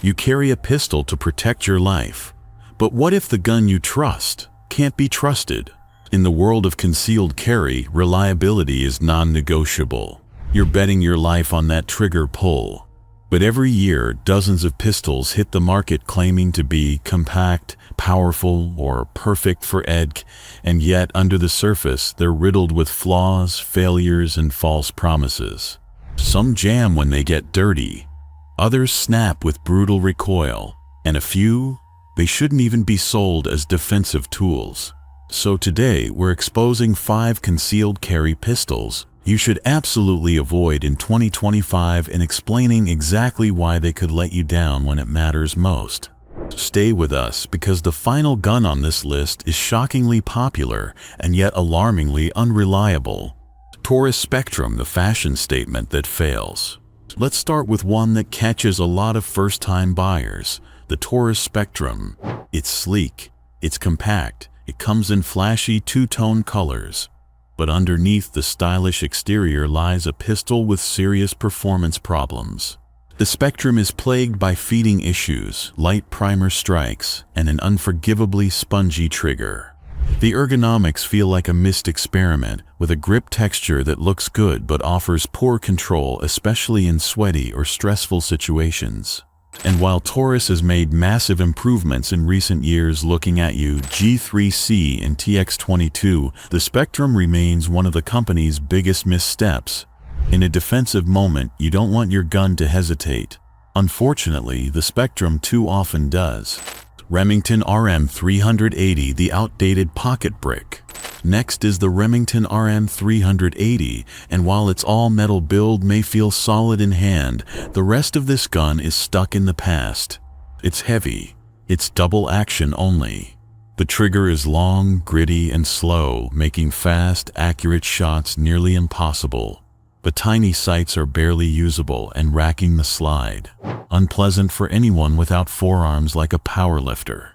You carry a pistol to protect your life. But what if the gun you trust can't be trusted? In the world of concealed carry, reliability is non-negotiable. You're betting your life on that trigger pull. But every year, dozens of pistols hit the market claiming to be compact, powerful, or perfect for ed, and yet under the surface, they're riddled with flaws, failures, and false promises. Some jam when they get dirty. Others snap with brutal recoil. And a few, they shouldn't even be sold as defensive tools. So today, we're exposing 5 concealed carry pistols you should absolutely avoid in 2025 and explaining exactly why they could let you down when it matters most. Stay with us because the final gun on this list is shockingly popular and yet alarmingly unreliable. Taurus Spectrum, the fashion statement that fails. Let's start with one that catches a lot of first-time buyers, the Taurus Spectrum. It's sleek, it's compact, it comes in flashy two-tone colors. But underneath the stylish exterior lies a pistol with serious performance problems. The Spectrum is plagued by feeding issues, light primer strikes, and an unforgivably spongy trigger. The ergonomics feel like a missed experiment, with a grip texture that looks good but offers poor control, especially in sweaty or stressful situations. And while Taurus has made massive improvements in recent years looking at you, G3C and TX22, the Spectrum remains one of the company's biggest missteps. In a defensive moment, you don't want your gun to hesitate. Unfortunately, the Spectrum too often does. Remington RM380, the outdated pocket brick. Next is the Remington RM380, and while its all-metal build may feel solid in hand, the rest of this gun is stuck in the past. It's heavy. It's double action only. The trigger is long, gritty, and slow, making fast, accurate shots nearly impossible. The tiny sights are barely usable and racking the slide. Unpleasant for anyone without forearms like a powerlifter.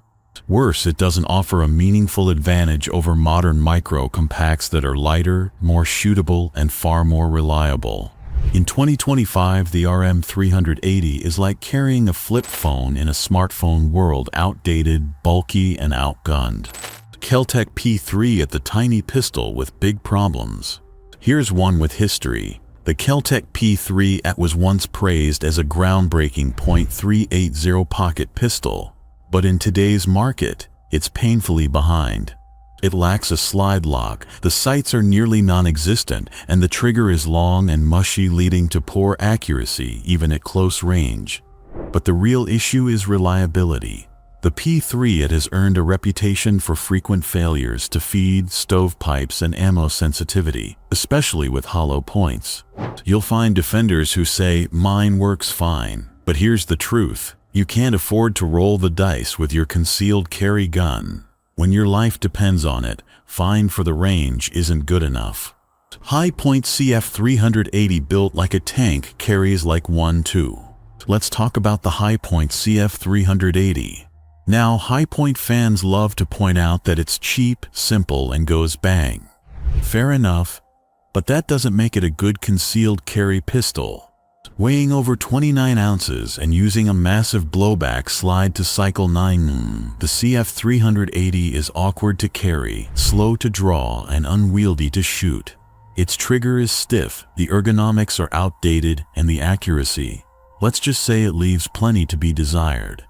Worse, it doesn't offer a meaningful advantage over modern micro-compacts that are lighter, more shootable, and far more reliable. In 2025, the RM380 is like carrying a flip phone in a smartphone world, outdated, bulky, and outgunned. Kel-Tec P3 at the tiny pistol with big problems. Here's one with history. The Kel-Tec P3 was once praised as a groundbreaking .380 pocket pistol. But in today's market, it's painfully behind. It lacks a slide lock, the sights are nearly non-existent, and the trigger is long and mushy, leading to poor accuracy even at close range. But the real issue is reliability. The P3 has earned a reputation for frequent failures to feed, stovepipes, and ammo sensitivity, especially with hollow points. You'll find defenders who say, "Mine works fine," but here's the truth. You can't afford to roll the dice with your concealed carry gun. When your life depends on it, fine for the range isn't good enough. Hi-Point CF380, built like a tank, carries like one too. Let's talk about the Hi-Point CF380. Now, Hi-Point fans love to point out that it's cheap, simple, and goes bang. Fair enough, but that doesn't make it a good concealed carry pistol. Weighing over 29 ounces and using a massive blowback slide to cycle 9, the CF380 is awkward to carry, slow to draw, and unwieldy to shoot. Its trigger is stiff, the ergonomics are outdated, and the accuracy, let's just say, it leaves plenty to be desired.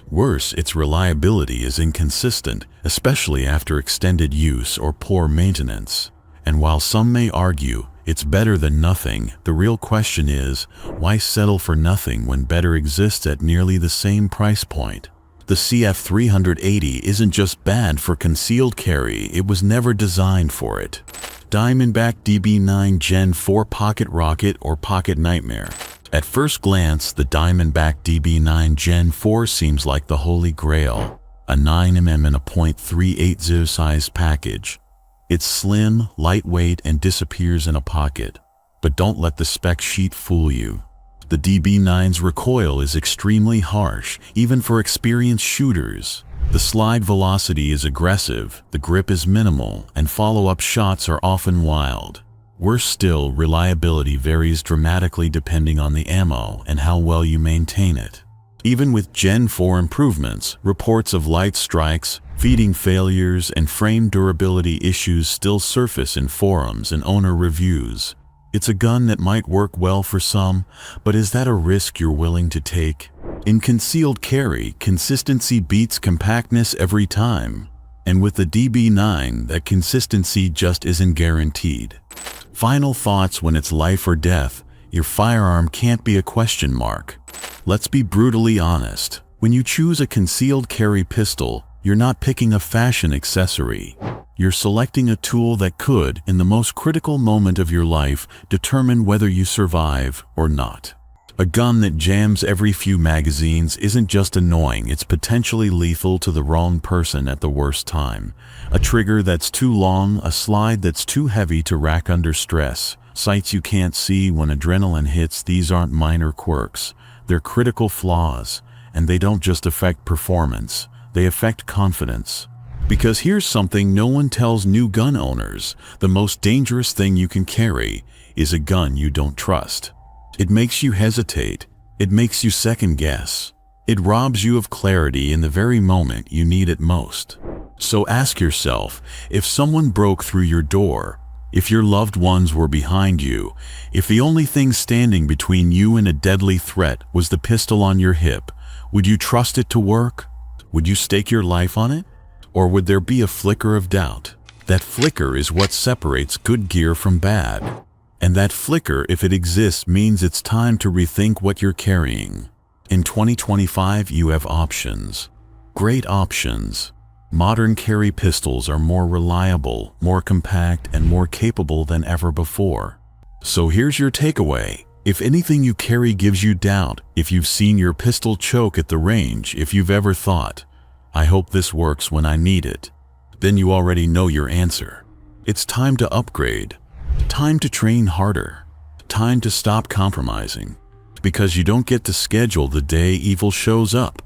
Worse, its reliability is inconsistent, especially after extended use or poor maintenance. And while some may argue it's better than nothing, the real question is, why settle for nothing when better exists at nearly the same price point? The CF380 isn't just bad for concealed carry, it was never designed for it. Diamondback DB9 Gen 4 Pocket Rocket or Pocket Nightmare. At first glance, the Diamondback DB9 Gen 4 seems like the holy grail, a 9mm in a .380 size package. It's slim, lightweight, and disappears in a pocket. But don't let the spec sheet fool you. The DB9's recoil is extremely harsh, even for experienced shooters. The slide velocity is aggressive, the grip is minimal, and follow-up shots are often wild. Worse still, reliability varies dramatically depending on the ammo and how well you maintain it. Even with Gen 4 improvements, reports of light strikes, feeding failures, and frame durability issues still surface in forums and owner reviews. It's a gun that might work well for some, but is that a risk you're willing to take? In concealed carry, consistency beats compactness every time. And with the DB9, that consistency just isn't guaranteed. Final thoughts: when it's life or death, your firearm can't be a question mark. Let's be brutally honest. When you choose a concealed carry pistol, you're not picking a fashion accessory. You're selecting a tool that could, in the most critical moment of your life, determine whether you survive or not. A gun that jams every few magazines isn't just annoying, it's potentially lethal to the wrong person at the worst time. A trigger that's too long, a slide that's too heavy to rack under stress, sights you can't see when adrenaline hits. These aren't minor quirks. They're critical flaws, and they don't just affect performance, they affect confidence. Because here's something no one tells new gun owners: the most dangerous thing you can carry is a gun you don't trust. It makes you hesitate. It makes you second guess. It robs you of clarity in the very moment you need it most. So ask yourself, if someone broke through your door, if your loved ones were behind you, if the only thing standing between you and a deadly threat was the pistol on your hip, would you trust it to work? Would you stake your life on it? Or would there be a flicker of doubt? That flicker is what separates good gear from bad. And that flicker, if it exists, means it's time to rethink what you're carrying. In 2025, you have options. Great options. Modern carry pistols are more reliable, more compact, and more capable than ever before. So here's your takeaway. If anything you carry gives you doubt, if you've seen your pistol choke at the range, if you've ever thought, "I hope this works when I need it," then you already know your answer. It's time to upgrade. Time to train harder. Time to stop compromising. Because you don't get to schedule the day evil shows up,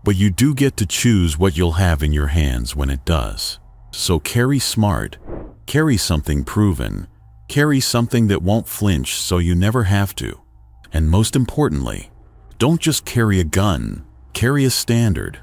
but you do get to choose what you'll have in your hands when it does. So carry smart. Carry something proven. Carry something that won't flinch so you never have to. And most importantly, don't just carry a gun, carry a standard.